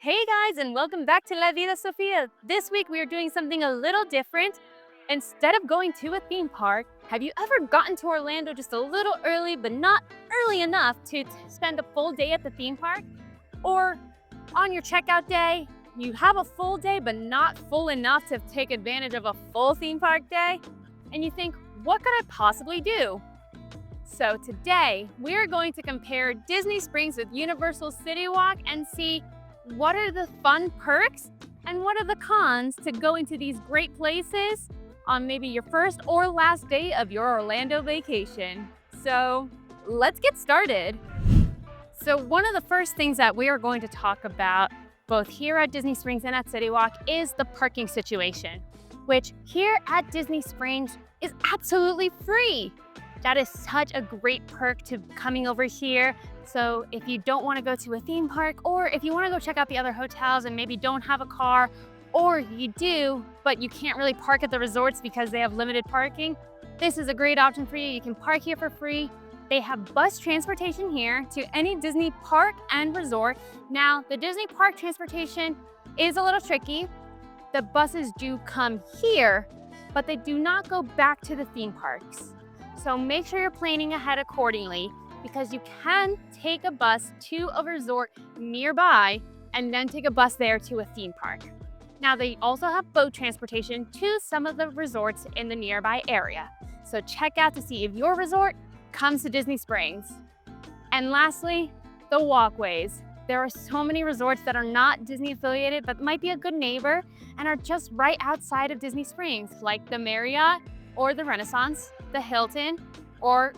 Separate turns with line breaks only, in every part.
Hey guys, and welcome back to La Vida Sofia. This week we are doing something a little different. Instead of going to a theme park, have you ever gotten to Orlando just a little early, but not early enough to spend a full day at the theme park? Or on your checkout day, you have a full day, but not full enough to take advantage of a full theme park day? And you think, what could I possibly do? So today, we are going to compare Disney Springs with Universal Citywalk and see what are the fun perks and what are the cons to going to these great places on maybe your first or last day of your Orlando vacation. So let's get started. So one of the first things that we are going to talk about both here at Disney Springs and at Citywalk is the parking situation, which here at Disney Springs is absolutely free. That is such a great perk to coming over here. So if you don't want to go to a theme park, or if you want to go check out the other hotels and maybe don't have a car, or you do, but you can't really park at the resorts because they have limited parking, this is a great option for you. You can park here for free. They have bus transportation here to any Disney park and resort. Now, the Disney park transportation is a little tricky. The buses do come here, but they do not go back to the theme parks. So make sure you're planning ahead accordingly, because you can take a bus to a resort nearby and then take a bus there to a theme park. Now, they also have boat transportation to some of the resorts in the nearby area. So check out to see if your resort comes to Disney Springs. And lastly, the walkways. There are so many resorts that are not Disney affiliated, but might be a good neighbor and are just right outside of Disney Springs, like the Marriott or the Renaissance, the Hilton, or,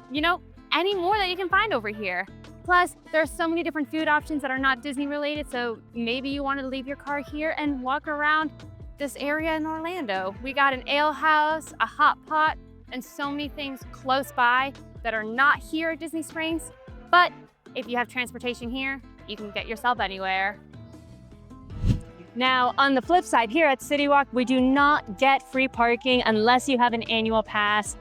any more that you can find over here. Plus, there are so many different food options that are not Disney related, so maybe you want to leave your car here and walk around this area in Orlando. We got an ale house, a hot pot, and so many things close by that are not here at Disney Springs. But if you have transportation here, you can get yourself anywhere. Now, on the flip side, here at Citywalk, we do not get free parking unless you have an annual pass.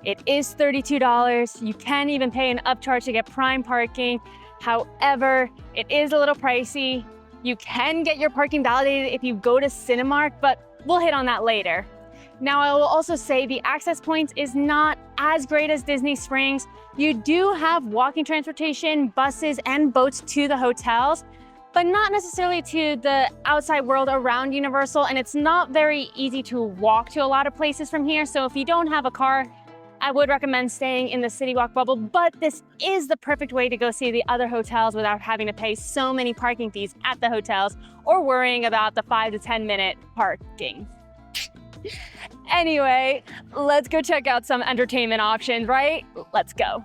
It is $32. You can even pay an upcharge to get prime parking. However, it is a little pricey. You can get your parking validated if you go to Cinemark, but we'll hit on that later. Now, I will also say the access points is not as great as Disney Springs. You do have walking transportation, buses, and boats to the hotels, but not necessarily to the outside world around Universal, and it's not very easy to walk to a lot of places from here. So if you don't have a car, I would recommend staying in the Citywalk bubble, but this is the perfect way to go see the other hotels without having to pay so many parking fees at the hotels or worrying about the 5 to 10 minute parking. Anyway, let's go check out some entertainment options, right? Let's go.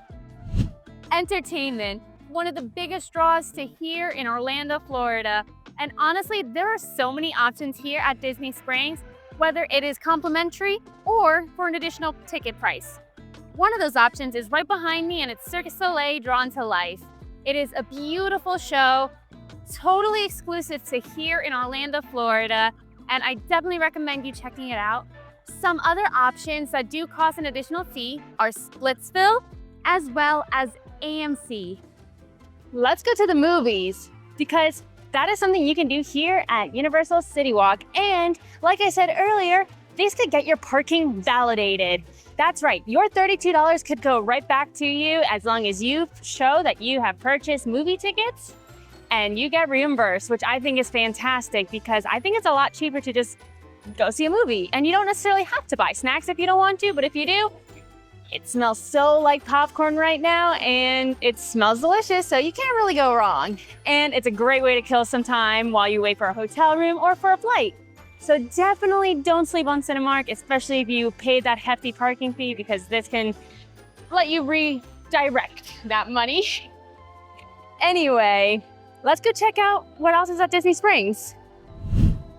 Entertainment, one of the biggest draws to here in Orlando, Florida. And honestly, there are so many options here at Disney Springs, whether it is complimentary or for an additional ticket price. One of those options is right behind me, and it's Cirque du Soleil Drawn to Life. It is a beautiful show, totally exclusive to here in Orlando, Florida, and I definitely recommend you checking it out. Some other options that do cost an additional fee are Splitsville as well as AMC. Let's go to the movies, because that is something you can do here at Universal Citywalk. And like I said earlier, these could get your parking validated. That's right, your $32 could go right back to you as long as you show that you have purchased movie tickets and you get reimbursed, which I think is fantastic, because I think it's a lot cheaper to just go see a movie. And you don't necessarily have to buy snacks if you don't want to, but if you do, it smells so like popcorn right now, and it smells delicious, so you can't really go wrong. And it's a great way to kill some time while you wait for a hotel room or for a flight. So definitely don't sleep on Cinemark, especially if you paid that hefty parking fee, because this can let you redirect that money. Anyway, let's go check out what else is at Disney Springs.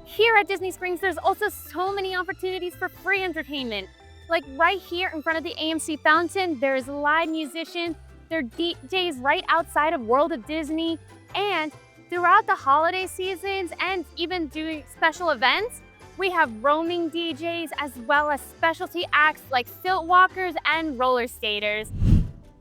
Here at Disney Springs, there's also so many opportunities for free entertainment. Like right here in front of the AMC fountain, there's live musicians, there are DJs right outside of World of Disney, and throughout the holiday seasons and even during special events, we have roaming DJs as well as specialty acts like stilt walkers and roller skaters.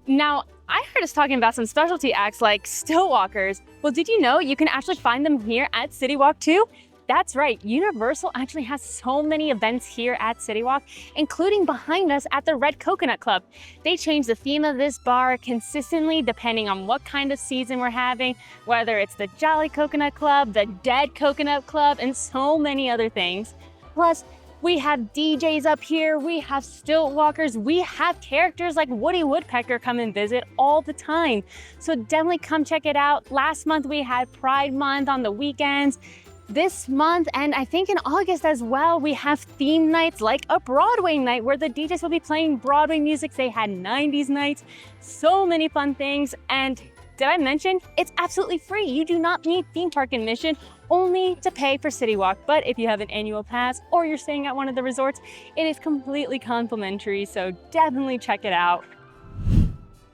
Now, I heard us talking about some specialty acts like still walkers. Well, did you know you can actually find them here at Citywalk too? That's right, Universal actually has so many events here at Citywalk, including behind us at the Red Coconut Club. They change the theme of this bar consistently depending on what kind of season we're having, whether it's the Jolly Coconut Club, the Dead Coconut Club, and so many other things. Plus, we have DJs up here, we have stilt walkers, we have characters like Woody Woodpecker come and visit all the time. So definitely come check it out. Last month we had Pride Month on the weekends. This month, and I think in August as well, we have theme nights like a Broadway night where the DJs will be playing Broadway music. They had 90s nights, so many fun things. And did I mention, it's absolutely free. You do not need theme park admission, only to pay for Citywalk. But if you have an annual pass or you're staying at one of the resorts, it is completely complimentary, so definitely check it out.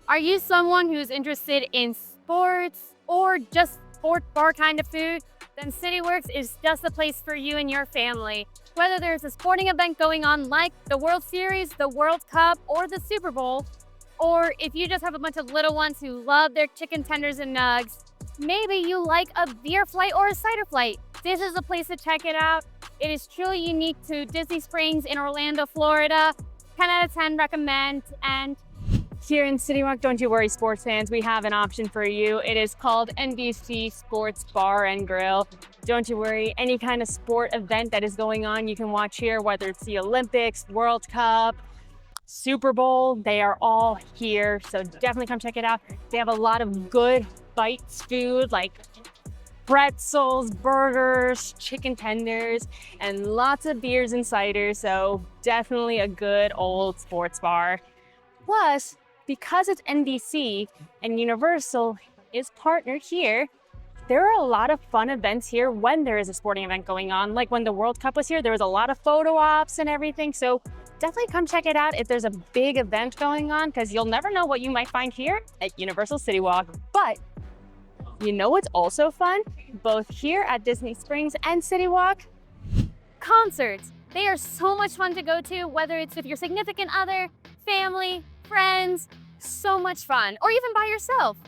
Are you someone who's interested in sports or just sports bar kind of food? Then Cityworks is just the place for you and your family. Whether there's a sporting event going on like the World Series, the World Cup, or the Super Bowl, or if you just have a bunch of little ones who love their chicken tenders and nugs, maybe you like a beer flight or a cider flight, this is the place to check it out. It is truly unique to Disney Springs in Orlando, Florida. 10 out of 10 recommend. And here in Citywalk, don't you worry, sports fans, we have an option for you. It is called NBC Sports Bar and Grill. Don't you worry, any kind of sport event that is going on, you can watch here, whether it's the Olympics, World Cup, Super Bowl, they are all here. So definitely come check it out. They have a lot of good bites food like pretzels, burgers, chicken tenders, and lots of beers and ciders. So definitely a good old sports bar. Plus, because it's NBC and Universal is partnered here, there are a lot of fun events here when there is a sporting event going on. Like when the World Cup was here, there was a lot of photo ops and everything. So definitely come check it out if there's a big event going on, because you'll never know what you might find here at Universal Citywalk. But you know what's also fun? Both here at Disney Springs and Citywalk? Concerts. They are so much fun to go to, whether it's with your significant other, family, friends, so much fun, or even by yourself.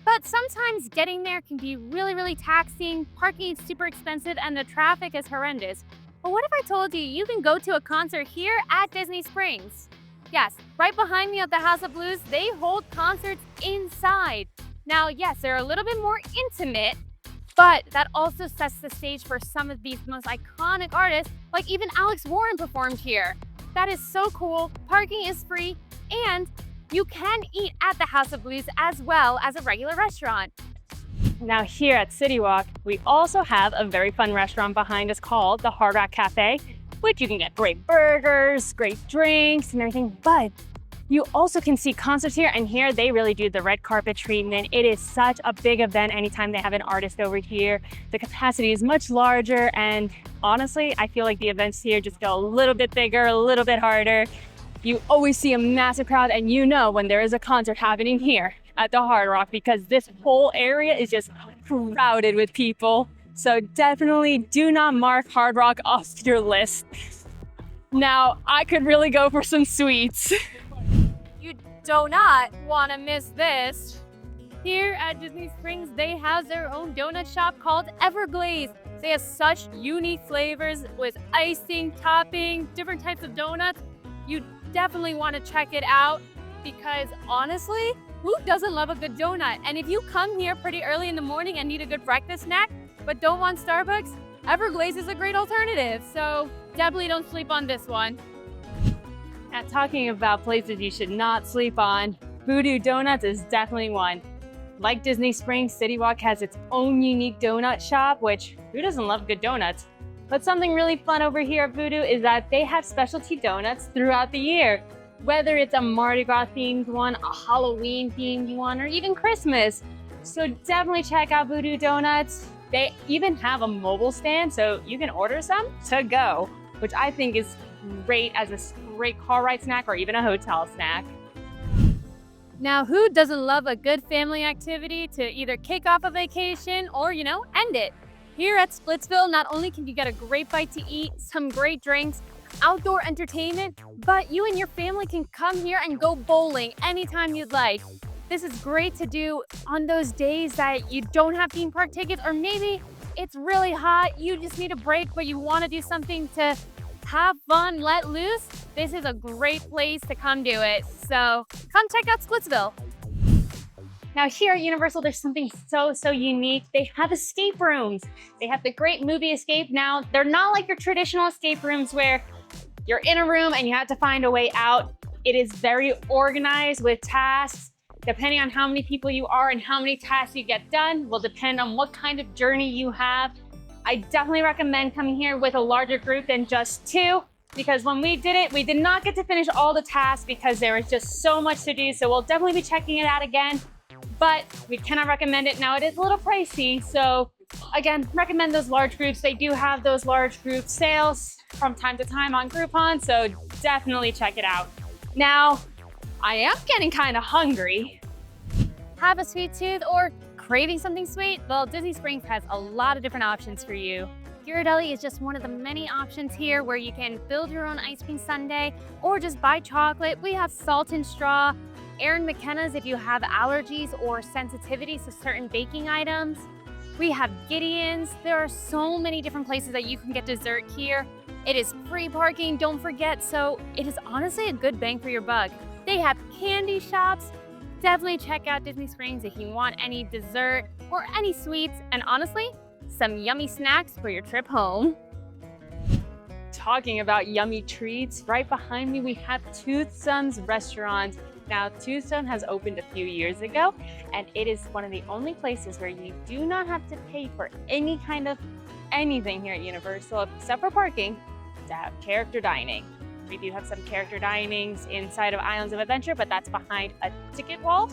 But sometimes getting there can be really taxing, parking is super expensive, and the traffic is horrendous. But what if I told you you can go to a concert here at Disney Springs? Yes, right behind me at the House of Blues, they hold concerts inside. Now, yes, they're a little bit more intimate, but that also sets the stage for some of these most iconic artists, like even Alex Warren performed here. That is so cool. Parking is free, and you can eat at the House of Blues as well as a regular restaurant. Now here at Citywalk, we also have a very fun restaurant behind us called the Hard Rock Cafe, which you can get great burgers, great drinks and everything, but you also can see concerts here, and here they really do the red carpet treatment. It is such a big event anytime they have an artist over here. The capacity is much larger, and honestly, I feel like the events here just go a little bit bigger, a little bit harder. You always see a massive crowd, and you know when there is a concert happening here at the Hard Rock, because this whole area is just crowded with people. So definitely do not mark Hard Rock off your list. Now, I could really go for some sweets. You do not want to miss this. Here at Disney Springs, they have their own donut shop called Everglaze. They have such unique flavors with icing, topping, different types of donuts. You definitely want to check it out, because honestly, who doesn't love a good donut? And if you come here pretty early in the morning and need a good breakfast snack, but don't want Starbucks, Everglaze is a great alternative. So definitely don't sleep on this one. Now, talking about places you should not sleep on, Voodoo Donuts is definitely one. Like Disney Springs, Citywalk has its own unique donut shop, which who doesn't love good donuts? But something really fun over here at Voodoo is that they have specialty donuts throughout the year. Whether it's a Mardi Gras themed one, a Halloween themed one, or even Christmas. So definitely check out Voodoo Donuts. They even have a mobile stand, so you can order some to go, which I think is great as a great car ride snack or even a hotel snack. Now, who doesn't love a good family activity to either kick off a vacation or, end it? Here at Splitsville, not only can you get a great bite to eat, some great drinks, outdoor entertainment, but you and your family can come here and go bowling anytime you'd like. This is great to do on those days that you don't have theme park tickets, or maybe it's really hot, you just need a break, but you want to do something to have fun, let loose. This is a great place to come do it. So come check out Splitsville. Now here at Universal, there's something so unique. They have escape rooms. They have the Great Movie Escape. Now, they're not like your traditional escape rooms where you're in a room and you have to find a way out. It is very organized with tasks. Depending on how many people you are and how many tasks you get done will depend on what kind of journey you have. I definitely recommend coming here with a larger group than just 2, because when we did it, we did not get to finish all the tasks because there was just so much to do. So we'll definitely be checking it out again, but we cannot recommend it. Now it is a little pricey. So again, recommend those large groups. They do have those large group sales from time to time on Groupon. So definitely check it out. Now, I am getting kind of hungry. Have a sweet tooth or craving something sweet? Well, Disney Springs has a lot of different options for you. Ghirardelli is just one of the many options here where you can build your own ice cream sundae or just buy chocolate. We have Salt and Straw, Erin McKenna's if you have allergies or sensitivities to certain baking items. We have Gideon's. There are so many different places that you can get dessert here. It is free parking, don't forget, so it is honestly a good bang for your buck. They have candy shops. Definitely check out Disney Springs if you want any dessert or any sweets, and honestly, some yummy snacks for your trip home. Talking about yummy treats, right behind me we have Toothsome's restaurant. Now, Toothsome has opened a few years ago, and it is one of the only places where you do not have to pay for any kind of anything here at Universal except for parking to have character dining. We do have some character dinings inside of Islands of Adventure, but that's behind a ticket wall.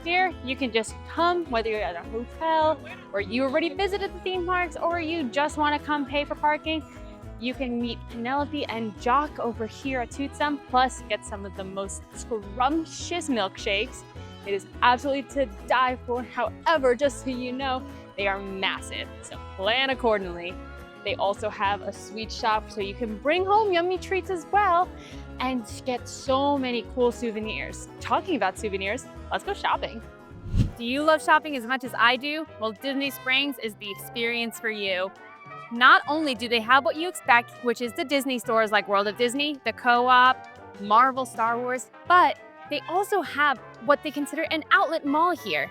Here, you can just come, whether you're at a hotel or you already visited the theme parks or you just want to come pay for parking. You can meet Penelope and Jock over here at Toothsome, plus get some of the most scrumptious milkshakes. It is absolutely to die for. However, just so you know, they are massive, so plan accordingly. They also have a sweet shop so you can bring home yummy treats as well and get so many cool souvenirs. Talking about souvenirs, let's go shopping. Do you love shopping as much as I do? Well, Disney Springs is the experience for you. Not only do they have what you expect, which is the Disney stores like World of Disney, the Co-op, Marvel, Star Wars, but they also have what they consider an outlet mall here.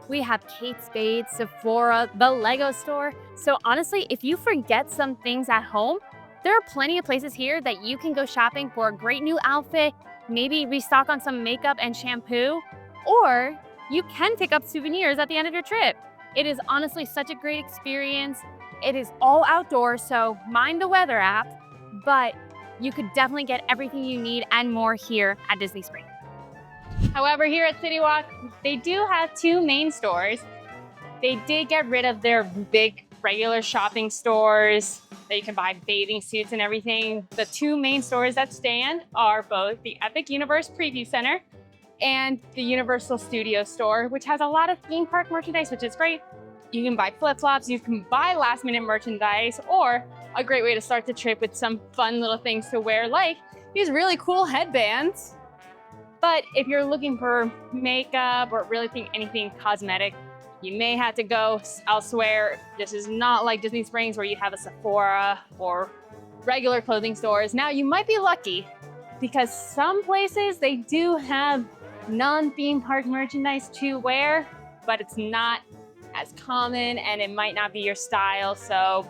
We have Kate Spade, Sephora, the Lego store. So honestly, if you forget some things at home, there are plenty of places here that you can go shopping for a great new outfit, maybe restock on some makeup and shampoo, or you can pick up souvenirs at the end of your trip. It is honestly such a great experience. It is all outdoors, so mind the weather app, but you could definitely get everything you need and more here at Disney Springs. However, here at Citywalk, they do have 2 main stores. They did get rid of their big regular shopping stores that you can buy bathing suits and everything. The 2 main stores that stand are both the Epic Universe Preview Center and the Universal Studios store, which has a lot of theme park merchandise, which is great. You can buy flip-flops, you can buy last-minute merchandise, or a great way to start the trip with some fun little things to wear, like these really cool headbands. But if you're looking for makeup or really think anything cosmetic, you may have to go elsewhere. This is not like Disney Springs where you have a Sephora or regular clothing stores. Now, you might be lucky because some places, they do have non-theme park merchandise to wear, but it's not as common and it might not be your style. So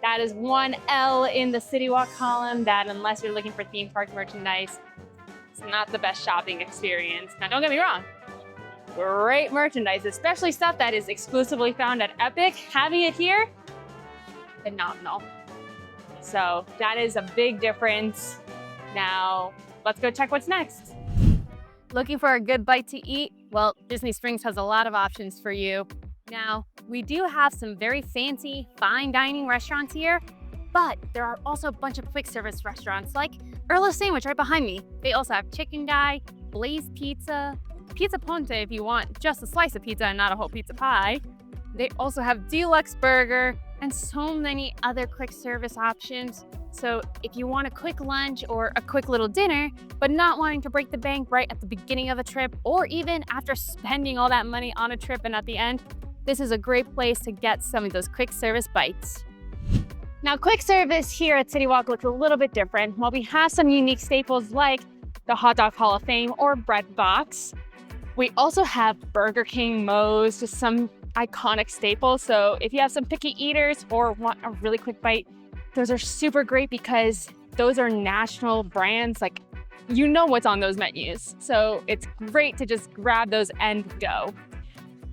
that is one L in the Citywalk column, that unless you're looking for theme park merchandise, it's not the best shopping experience. Now, don't get me wrong, great merchandise, especially stuff that is exclusively found at Epic. Having it here, phenomenal. So that is a big difference. Now, let's go check what's next. Looking for a good bite to eat? Well, Disney Springs has a lot of options for you. Now, we do have some very fancy, fine dining restaurants here, but there are also a bunch of quick service restaurants like Erla's Sandwich right behind me. They also have Chicken Guy, Blaze Pizza, Pizza Ponte if you want just a slice of pizza and not a whole pizza pie. They also have Deluxe Burger, and so many other quick service options. So if you want a quick lunch or a quick little dinner, but not wanting to break the bank right at the beginning of a trip, or even after spending all that money on a trip and at the end, this is a great place to get some of those quick service bites. Now, quick service here at Citywalk looks a little bit different. While we have some unique staples like the Hot Dog Hall of Fame or Bread Box, we also have Burger King, Moe's, just some iconic staples. So if you have some picky eaters or want a really quick bite, those are super great because those are national brands. Like, you know what's on those menus. So it's great to just grab those and go.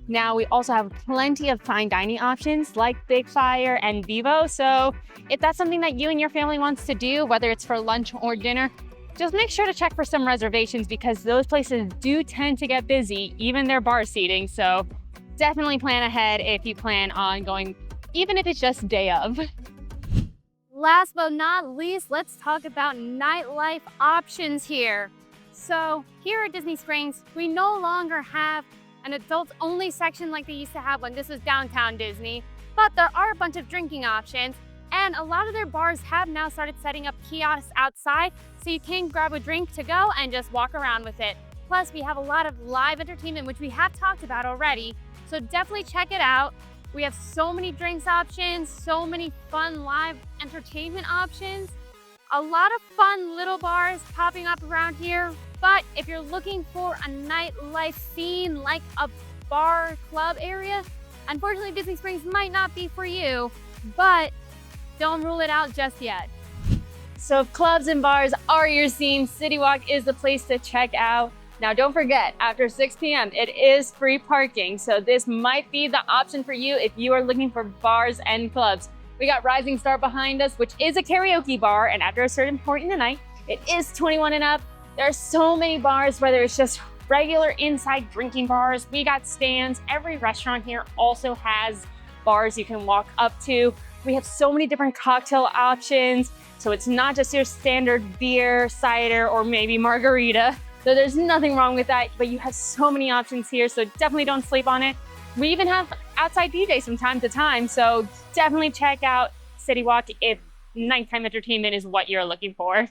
Now, we also have plenty of fine dining options like Big Fire and Vivo. So if that's something that you and your family wants to do, whether it's for lunch or dinner, just make sure to check for some reservations because those places do tend to get busy, even their bar seating. So definitely plan ahead if you plan on going, even if it's just day of. Last but not least, let's talk about nightlife options here. So here at Disney Springs, we no longer have an adults-only section like they used to have when this was downtown Disney, but there are a bunch of drinking options, and a lot of their bars have now started setting up kiosks outside so you can grab a drink to go and just walk around with it. Plus, we have a lot of live entertainment, which we have talked about already, so definitely check it out. We have so many drinks options, so many fun live entertainment options, a lot of fun little bars popping up around here. But if you're looking for a nightlife scene like a bar club area, unfortunately Disney Springs might not be for you, but don't rule it out just yet. So if clubs and bars are your scene, Citywalk is the place to check out. Now don't forget, after 6 p.m. it is free parking, so this might be the option for you if you are looking for bars and clubs. We got Rising Star behind us, which is a karaoke bar, and after a certain point in the night, it is 21 and up. There are so many bars, whether it's just regular inside drinking bars. We got stands. Every restaurant here also has bars you can walk up to. We have so many different cocktail options. So it's not just your standard beer, cider, or maybe margarita. So there's nothing wrong with that, but you have so many options here. So definitely don't sleep on it. We even have outside DJs from time to time. So definitely check out Citywalk if nighttime entertainment is what you're looking for.